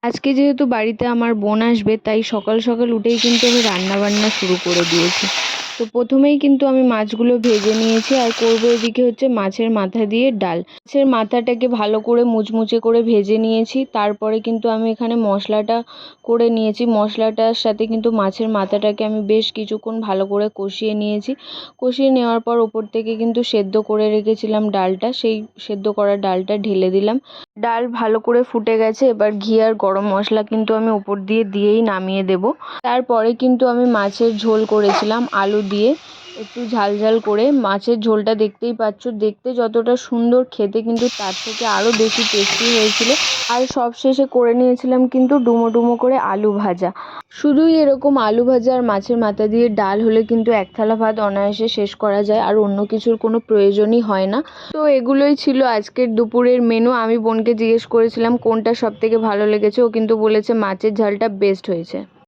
আজকে যেহেতু বাড়িতে আমার বোন আসবে, তাই সকাল সকাল উঠেই কিন্তু আমি রান্না বান্না শুরু করে দিয়েছি। তো প্রথমেই কিন্তু আমি মাছগুলো ভেজে নিয়েছি, আর করবো এদিকে হচ্ছে মাছের মাথা দিয়ে ডাল। মাছের মাথাটাকে ভালো করে মুচমুচে করে ভেজে নিয়েছি, তারপরে কিন্তু আমি এখানে মশলাটা করে নিয়েছি। মশলাটার সাথে কিন্তু মাছের মাথাটাকে আমি বেশ কিছুক্ষণ ভালো করে কষিয়ে নিয়েছি। কষিয়ে নেওয়ার পর ওপর থেকে কিন্তু সেদ্ধ করে রেখেছিলাম ডালটা, সেই সেদ্ধ করা ডালটা ঢেলে দিলাম। ডাল ভালো করে ফুটে গেছে, এবার ঘি আর গরম মশলা কিন্তু আমি উপর দিয়েই নামিয়ে দেব। তারপরে কিন্তু আমি মাছের ঝোল করেছিলাম আলু দিয়ে, একটু ঝাল ঝাল করে। মাছের ঝোলটা দেখতেই পাচ্ছ, দেখতে যতটা সুন্দর, খেতে কিন্তু তার থেকে আরও বেশি টেস্টি হয়েছিল। আর সবশেষে করে নিয়েছিলাম কিন্তু ডুমো ডুমো করে আলু ভাজা। শুধুই এরকম আলু ভাজা আর মাছের মাথা দিয়ে ডাল হলে কিন্তু এক থালা ভাত অনায়াসে শেষ করা যায়, আর অন্য কিছুর কোনো প্রয়োজনই হয় না। তো এগুলোই ছিল আজকের দুপুরের মেনু। আমি বোনকে জিজ্ঞেস করেছিলাম কোনটা সব থেকে ভালো লেগেছে, ও কিন্তু বলেছে মাছের ঝালটা বেস্ট হয়েছে।